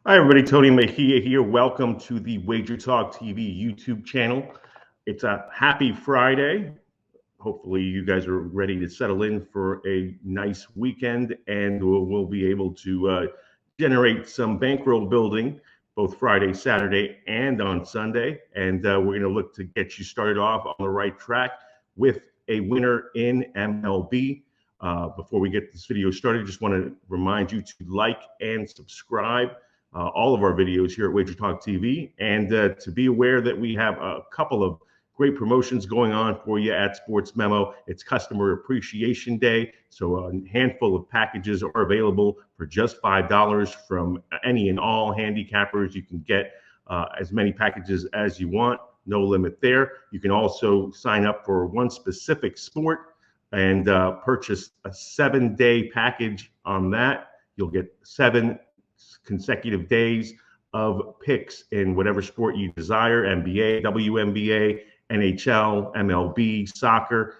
Hi, everybody. Tony Mejia here. Welcome to the Wager Talk TV YouTube channel. It's a happy Friday. Hopefully, you guys are ready to settle in for a nice weekend, and we'll be able to generate some bankroll building both Friday, Saturday, and on Sunday. And we're going to look to get you started off on the right track with a winner in MLB. Before we get this video started, just want to remind you to like and subscribe all of our videos here at Wager Talk TV, and to be aware that we have a couple of great promotions going on for you at Sports Memo. It's Customer Appreciation Day, so a handful of packages are available for just $5 from any and all handicappers. You can get as many packages as you want, no limit there. You can also sign up for one specific sport and purchase a 7-day package on that. You'll get 7 consecutive days of picks in whatever sport you desire: NBA, WNBA, NHL, MLB, soccer,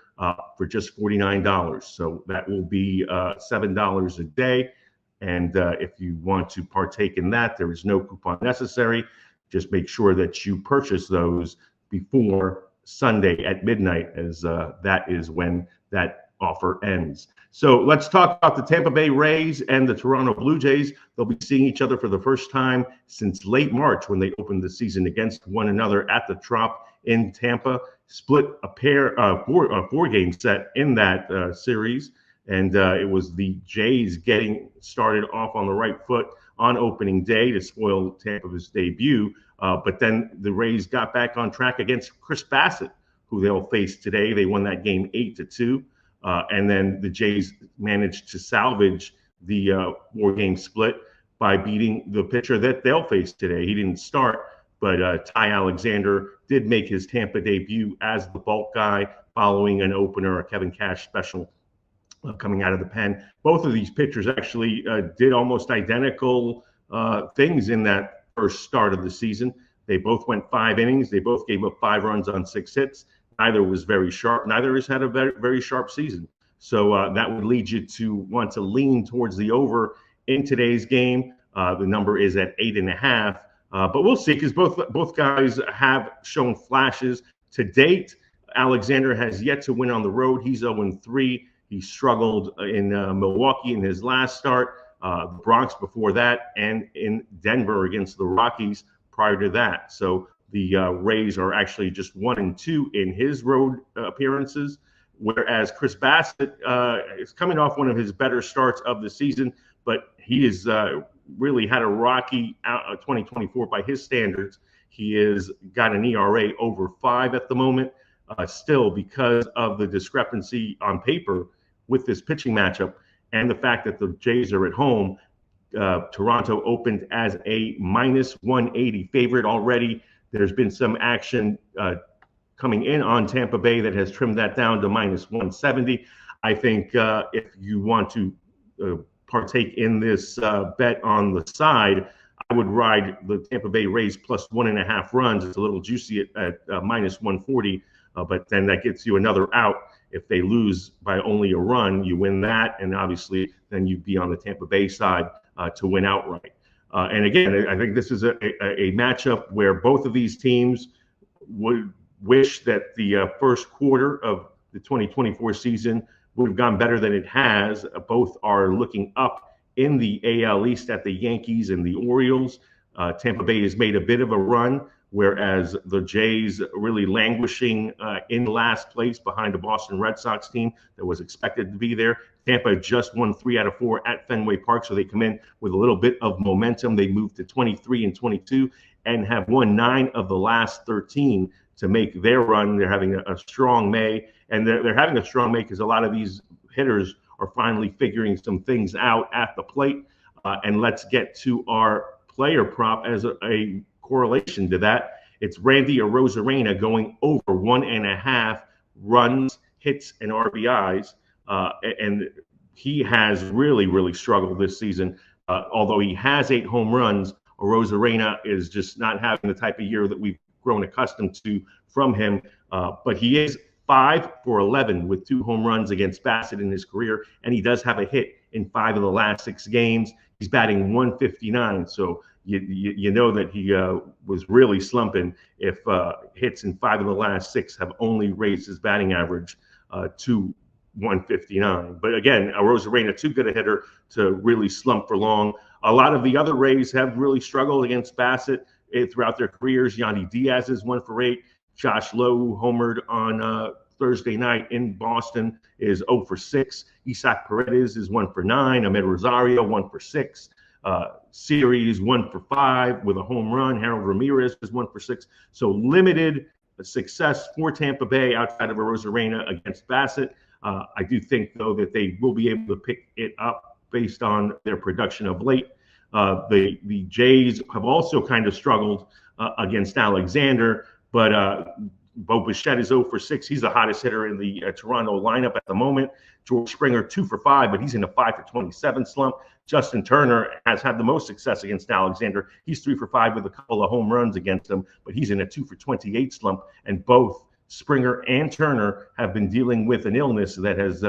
for just $49. So that will be $7 a day. And if you want to partake in that, there is no coupon necessary. Just make sure that you purchase those before Sunday at midnight, as that is when that offer ends. So let's talk about the Tampa Bay Rays and the Toronto Blue Jays. They'll be seeing each other for the first time since late March, when they opened the season against one another at the Trop in Tampa. Split a four-game set in that series, and it was the Jays getting started off on the right foot on opening day to spoil Tampa's debut. But then the Rays got back on track against Chris Bassitt, who they'll face today. They won that game 8-2. And then the Jays managed to salvage the 4-game split by beating the pitcher that they'll face today. He didn't start, but Ty Alexander did make his Tampa debut as the bulk guy following an opener, a Kevin Cash special coming out of the pen. Both of these pitchers actually did almost identical things in that first start of the season. They both went 5 innings. They both gave up 5 runs on 6 hits. Neither was very sharp. Neither has had a very, very sharp season. So that would lead you to want to lean towards the over in today's game. The number is at 8.5. But we'll see, because both guys have shown flashes. To date, Alexander has yet to win on the road. He's 0-3. He struggled in Milwaukee in his last start, the Bronx before that, and in Denver against the Rockies prior to that. So the Rays are actually just 1-2 in his road appearances, whereas Chris Bassitt is coming off one of his better starts of the season, but he has really had a rocky 2024 by his standards. He has got an ERA over 5 at the moment, still, because of the discrepancy on paper with this pitching matchup and the fact that the Jays are at home. Toronto opened as a -180 favorite already. There's been some action coming in on Tampa Bay that has trimmed that down to -170. I think if you want to partake in this bet on the side, I would ride the Tampa Bay Rays plus 1.5 runs. It's a little juicy at -140, but then that gets you another out. If they lose by only a run, you win that, and obviously then you'd be on the Tampa Bay side to win outright. And again, I think this is a matchup where both of these teams would wish that the first quarter of the 2024 season would have gone better than it has. Both are looking up in the AL East at the Yankees and the Orioles. Tampa Bay has made a bit of a run, whereas the Jays really languishing in last place behind the Boston Red Sox team that was expected to be there. Tampa just won 3 out of 4 at Fenway Park, so they come in with a little bit of momentum. They moved to 23-22 and have won 9 of the last 13 to make their run. They're having a strong May, and they're having a strong May because a lot of these hitters are finally figuring some things out at the plate. And let's get to our player prop as a correlation to that. It's Randy Arozarena going over 1.5 runs, hits, and RBIs. And he has really, really struggled this season. Although he has 8 home runs, Arozarena is just not having the type of year that we've grown accustomed to from him. But he is 5 for 11 with 2 home runs against Bassitt in his career, and he does have a hit in 5 of the last 6 games. He's batting 159, so you know that he was really slumping if hits in 5 of the last 6 have only raised his batting average to 159. But again, Arozarena, too good a hitter to really slump for long. A lot of the other Rays have really struggled against Bassitt throughout their careers. Yandy Diaz is 1 for 8. Josh Lowe, who homered on Thursday night in Boston, is 0 for 6. Isaac Paredes is 1 for 9. Ahmed Rosario, 1 for 6. Series 1 for 5 with a home run. Harold Ramirez is 1 for 6. So limited success for Tampa Bay outside of Arozarena against Bassitt. I do think, though, that they will be able to pick it up based on their production of late. The Jays have also kind of struggled against Alexander, but Bo Bichette is 0 for 6. He's the hottest hitter in the Toronto lineup at the moment. George Springer, 2 for 5, but he's in a 5 for 27 slump. Justin Turner has had the most success against Alexander. He's 3 for 5 with a couple of home runs against him, but he's in a 2 for 28 slump. And both Springer and Turner have been dealing with an illness that has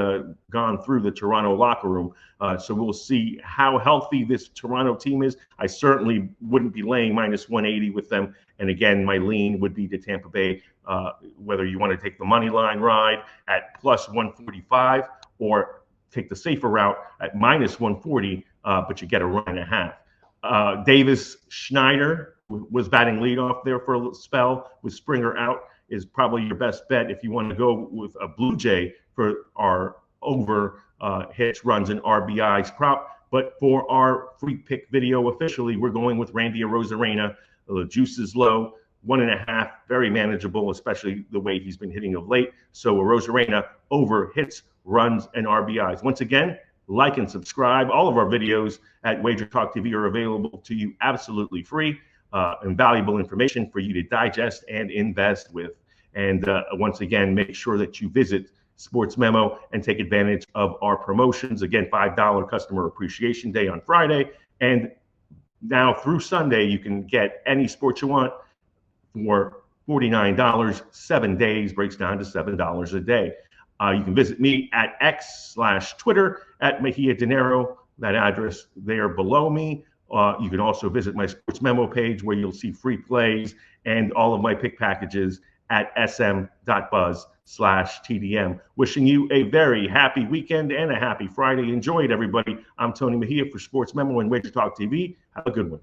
gone through the Toronto locker room. So we'll see how healthy this Toronto team is. I certainly wouldn't be laying minus 180 with them. And again, my lean would be to Tampa Bay, whether you want to take the money line ride at plus 145 or take the safer route at minus 140, but you get a run and a half. Davis Schneider was batting leadoff there for a spell with Springer out. Is probably your best bet if you want to go with a Blue Jay for our over hits, runs, and RBIs prop. But for our free pick video officially, we're going with Randy Arozarena. The juice is low, 1.5, very manageable, especially the way he's been hitting of late. So Arozarena over hits, runs, and RBIs. Once again, like and subscribe. All of our videos at Wager Talk TV are available to you absolutely free. Invaluable information for you to digest and invest with. And once again, make sure that you visit Sports Memo and take advantage of our promotions. Again, $5 Customer Appreciation Day on Friday. And now through Sunday, you can get any sport you want for $49. 7 days breaks down to $7 a day. You can visit me at X/Twitter at Mejia Dinero. That address there below me. You can also visit my Sports Memo page where you'll see free plays and all of my pick packages at sm.buzz/TDM. Wishing you a very happy weekend and a happy Friday. Enjoy it, everybody. I'm Tony Mejia for Sports Memo and Wager Talk TV. Have a good one.